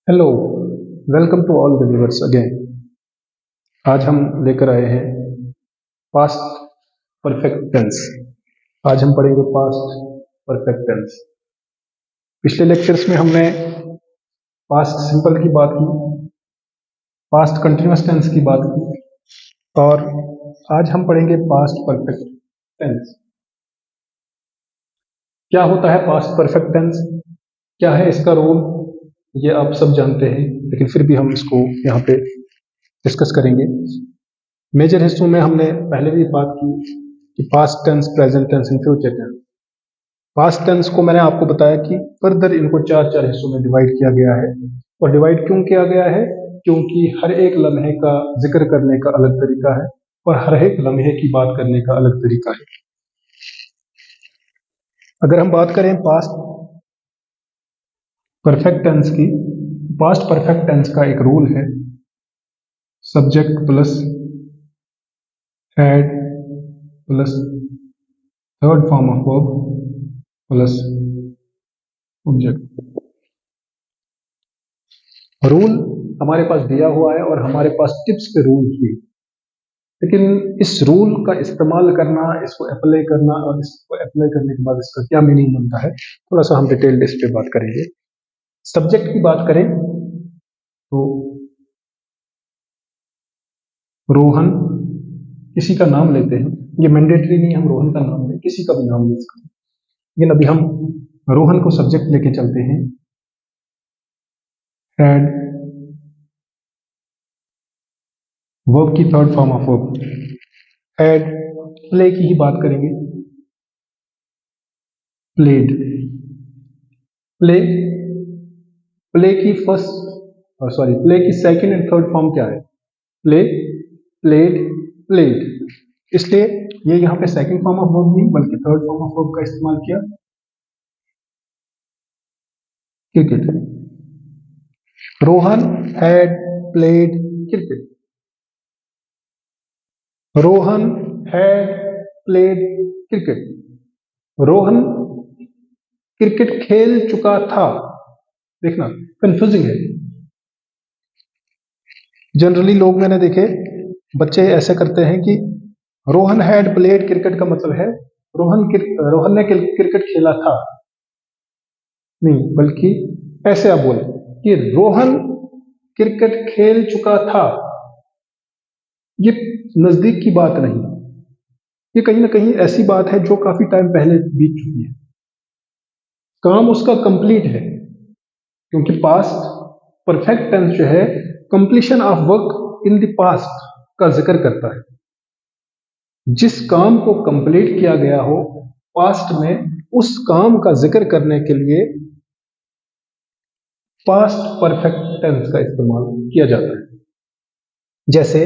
Hello, welcome to all the viewers again. आज हम लेकर आए हैं पास्ट परफेक्ट टेंस। आज हम पढ़ेंगे पास्ट परफेक्ट टेंस। पिछले लेक्चर्स में हमने पास्ट सिंपल की बात की, पास्ट कंटिन्यूअस टेंस की बात की और आज हम पढ़ेंगे पास्ट परफेक्ट टेंस। क्या होता है पास्ट परफेक्ट टेंस, क्या है इसका रोल, ये आप सब जानते हैं, लेकिन फिर भी हम इसको यहाँ पे डिस्कस करेंगे। मेजर हिस्सों में हमने पहले भी बात की कि past tense, present tense and future tense. Past tense को मैंने आपको बताया कि फर्दर इनको चार चार हिस्सों में डिवाइड किया गया है। और डिवाइड क्यों किया गया है? क्योंकि हर एक लम्हे का जिक्र करने का अलग तरीका है और हर एक लम्हे की बात करने का अलग तरीका है। अगर हम बात करें पास्ट परफेक्ट टेंस की, पास्ट परफेक्ट टेंस का एक रूल है, subject plus head plus third form of verb plus object. Rule हमारे पास दिया हुआ है और हमारे पास टिप्स पे रूल भी, लेकिन इस रूल का इस्तेमाल करना, इसको अप्लाई करना और इसको अप्लाई करने के बाद इसका क्या मीनिंग बनता है, थोड़ा सा हम डिटेल्ड इस पे बात करेंगे। सब्जेक्ट की बात करें तो रोहन, किसी का नाम लेते हैं, ये मैंडेटरी नहीं हम रोहन का नाम लें, किसी का भी नाम ले सकते हैं, लेकिन अभी हम रोहन को सब्जेक्ट लेके चलते हैं। हैड, वर्ब की third form of verb had. Play की ही बात करेंगे, प्लेड। प्ले, प्ले की प्ले की सेकंड एंड थर्ड फॉर्म क्या है? Play, played, played. इसलिए ये यहाँ पे सेकंड फॉर्म ऑफ वर्ब नहीं बल्कि थर्ड फॉर्म ऑफ वर्ब का इस्तेमाल किया, cricket. Rohan had played cricket. Rohan had played cricket. Rohan cricket खेल चुका था। देखना कंफ्यूजिंग है। जनरली लोग मैंने देखे, बच्चे ऐसे करते हैं कि रोहन हैड प्लेड क्रिकेट का मतलब है रोहन ने क्रिकेट खेला था, नहीं, बल्कि ऐसे आप बोले कि रोहन क्रिकेट खेल चुका था। ये नजदीक की बात नहीं, ये कहीं ना कहीं ऐसी बात है जो काफी टाइम पहले बीत चुकी है, काम उसका कंप्लीट है, क्योंकि पास्ट परफेक्ट टेंस जो है completion of work in the past का जिक्र करता है। जिस काम को कंप्लीट किया गया हो पास्ट में, उस काम का जिक्र करने के लिए पास्ट परफेक्ट टेंस का इस्तेमाल किया जाता है। जैसे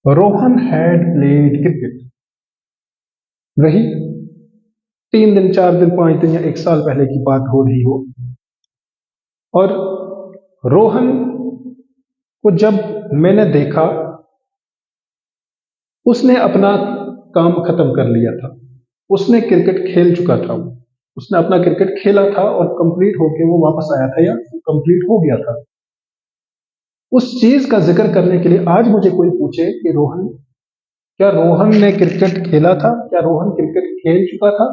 रोहन हैड प्लेड क्रिकेट, वही 3 दिन, 4 दिन, 5 दिन या 1 साल पहले की बात हो रही हो, और रोहन को जब मैंने देखा उसने अपना काम खत्म कर लिया था, उसने क्रिकेट खेल चुका था, उसने अपना क्रिकेट खेला था और कंप्लीट होके वो वापस आया था या कंप्लीट हो गया था। उस चीज का जिक्र करने के लिए आज मुझे कोई पूछे कि क्या रोहन ने क्रिकेट खेला था, क्या रोहन क्रिकेट खेल चुका था,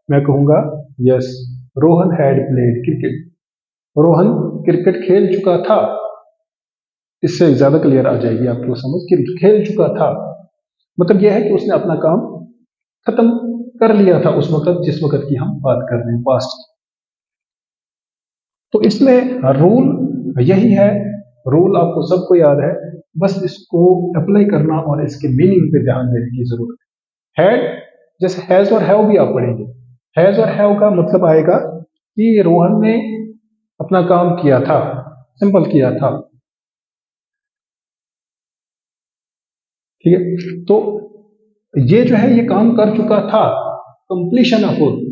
मैं कहूंगा yes, Rohan had played cricket. Rohan cricket खेल चुका था। इससे ज्यादा क्लियर आ जाएगी आपको समझ कि खेल चुका था मतलब यह है कि उसने अपना काम खत्म कर लिया था उस वक्त, जिस वक्त की हम बात कर रहे हैं, पास्ट। तो इसमें रूल यही है, रूल आपको सबको याद है, बस इसको अप्लाई करना और इसके मीनिंग पे ध्यान देने की जरूरत है। हैड, जैसे हैज और हैव भी आप पढ़ेंगे। हैज और हैव का मतलब आएगा कि रोहन ने अपना काम किया था, सिंपल किया था, ठीक है। तो ये जो है ये काम कर चुका था, कंप्लीशन ऑफ वर्क।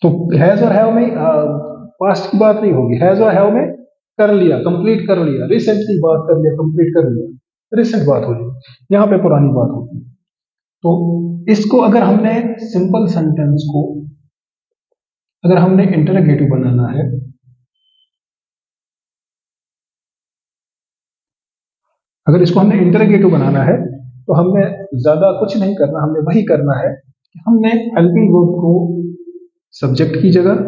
तो हैज और हैव में पास्ट की बात नहीं होगी, हैज और हैव में कर लिया, कंप्लीट कर लिया, रिसेंटली बात कर लिया, कंप्लीट कर लिया, रिसेंट बात हो रही है, यहाँ पे पुरानी बात होती है। तो इसको अगर हमने सिंपल सेंटेंस को अगर हमने इंटरोगेटिव बनाना है, अगर इसको हमने इंटरोगेटिव बनाना है तो हमने ज्यादा कुछ नहीं करना, हमने वही करना है कि हमने हेल्पिंग वर्ब को सब्जेक्ट की जगह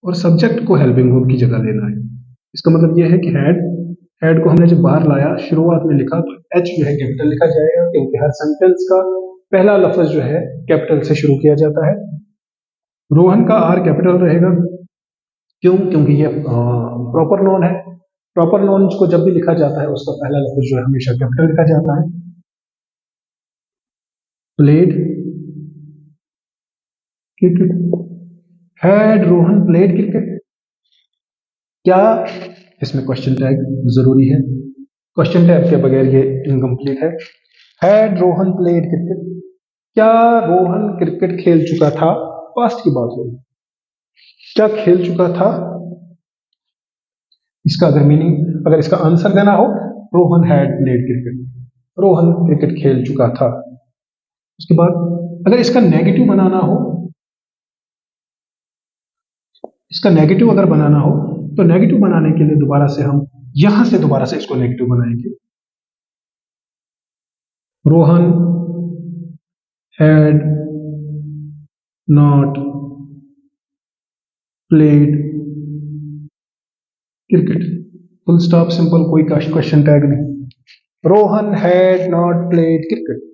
और सब्जेक्ट को हेल्पिंग वर्ब की जगह लेना है। इसका मतलब यह है कि हेड को हमने जब बाहर लाया, शुरुआत में लिखा, तो एच जो है कैपिटल लिखा जाएगा, क्योंकि हर सेंटेंस का पहला लफ्ज जो है कैपिटल से शुरू किया जाता है। रोहन का आर कैपिटल रहेगा, क्यों? क्योंकि ये प्रॉपर नोन है। प्रॉपर नोन को जब भी लिखा जाता है उसका पहला लफ्ज जो है हमेशा कैपिटल लिखा जाता है। Played cricket, had Rohan played cricket, क्या इसमें क्वेश्चन टैग जरूरी है, क्वेश्चन टैग के बगैर ये इनकम्प्लीट है। हैड रोहन प्लेड क्रिकेट, क्या रोहन क्रिकेट खेल चुका था, पास्ट की बात होगी, क्या खेल चुका था। इसका अगर मीनिंग, अगर इसका आंसर देना हो, Rohan had played cricket, Rohan cricket खेल चुका था। उसके बाद अगर इसका नेगेटिव बनाना हो, इसका नेगेटिव अगर बनाना हो तो नेगेटिव बनाने के लिए दोबारा से हम यहां से दोबारा से इसको नेगेटिव बनाएंगे। Rohan had not played cricket, full stop, simple, कोई क्वेश्चन टैग नहीं। Rohan had not played cricket,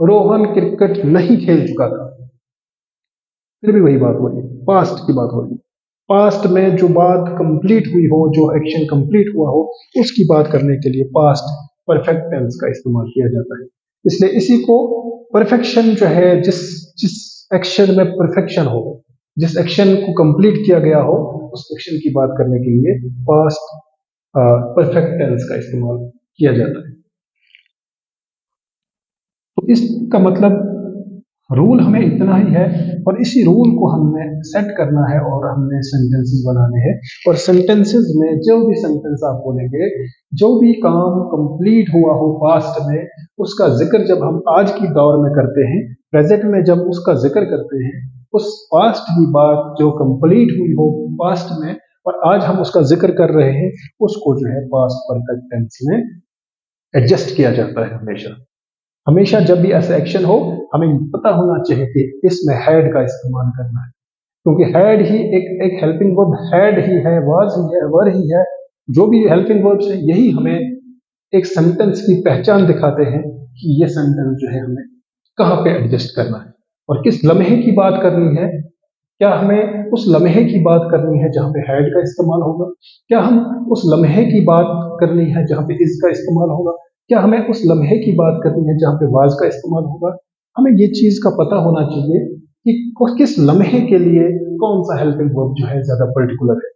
Rohan cricket नहीं खेल चुका था। फिर भी वही बात हो रही है, पास्ट की बात हो रही है। पास्ट में जो बात कंप्लीट हुई हो, जो एक्शन कंप्लीट हुआ हो, उसकी बात करने के लिए पास्ट परफेक्ट टेंस का इस्तेमाल किया जाता है। इसलिए इसी को परफेक्शन जो है, जिस जिस एक्शन में परफेक्शन हो, जिस एक्शन को कंप्लीट किया गया हो, उस एक्शन की बात करने के लिए पास्ट परफेक्ट टेंस का इस्तेमाल किया जाता है। तो इसका मतलब रूल हमें इतना ही है, और इसी रूल को हमें सेट करना है और हमने सेंटेंसेस बनाने हैं। और सेंटेंसेस में जो भी सेंटेंस आप बोलेंगे, जो भी काम कंप्लीट हुआ हो पास्ट में, उसका जिक्र जब हम आज की दौर में करते हैं, प्रेजेंट में जब उसका जिक्र करते हैं, उस पास्ट की बात जो कंप्लीट हुई हो पास्ट में और आज हम उसका जिक्र कर रहे हैं, उसको जो है पास्ट परफेक्ट टेंस में एडजस्ट किया जाता है। हमेशा हमेशा जब भी ऐसा एक्शन हो, हमें पता होना चाहिए कि इसमें हैड का इस्तेमाल करना है, क्योंकि हैड ही एक हेल्पिंग वर्ब, हैड ही है, वाज ही है, वर ही है, जो भी हेल्पिंग वर्ब्स है, यही हमें एक सेंटेंस की पहचान दिखाते हैं कि ये सेंटेंस जो है हमें कहाँ पे एडजस्ट करना है और किस लम्हे की बात करनी है। क्या हमें उस लम्हे की बात करनी है जहाँ पे हैड का इस्तेमाल होगा, क्या हम उस लम्हे की बात करनी है जहाँ पे इज का इस्तेमाल होगा, क्या हमें उस लम्हे की बात करनी है जहाँ पे वाज का इस्तेमाल होगा। हमें ये चीज का पता होना चाहिए कि किस लम्हे के लिए कौन सा हेल्पिंग वर्ब जो है ज्यादा पर्टिकुलर है।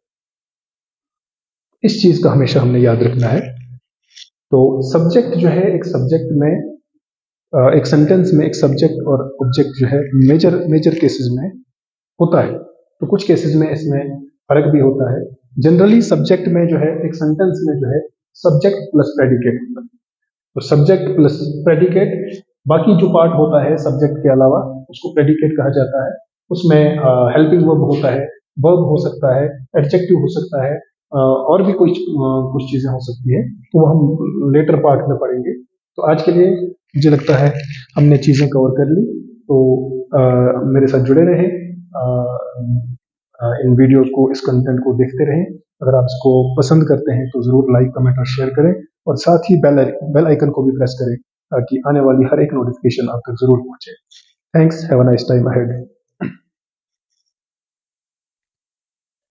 इस चीज का हमेशा हमने याद रखना है। तो सब्जेक्ट जो है, एक सब्जेक्ट में एक सेंटेंस में एक सब्जेक्ट और ऑब्जेक्ट जो है मेजर मेजर केसेस में होता है। तो कुछ केसेस में इसमें फर्क भी होता है। जनरली सब्जेक्ट में जो है, एक सेंटेंस में जो है सब्जेक्ट प्लस प्रेडिकेट होता है। तो सब्जेक्ट प्लस प्रेडिकेट, बाकी जो पार्ट होता है सब्जेक्ट के अलावा उसको प्रेडिकेट कहा जाता है। उसमें हेल्पिंग वर्ब होता है, वर्ब हो सकता है, एडजेक्टिव हो सकता है, और भी कुछ चीजें हो सकती है, तो वो हम लेटर पार्ट में पढ़ेंगे। तो आज के लिए मुझे लगता है हमने चीजें कवर कर ली। तो मेरे साथ जुड़े रहे, इन वीडियोस को, इस कंटेंट को देखते रहें। अगर आप इसको पसंद करते हैं तो जरूर लाइक, कमेंट और शेयर करें, और साथ ही बेल आइकन को भी प्रेस करें ताकि आने वाली हर एक नोटिफिकेशन आप तक जरूर पहुंचे। Thanks, have a nice time ahead.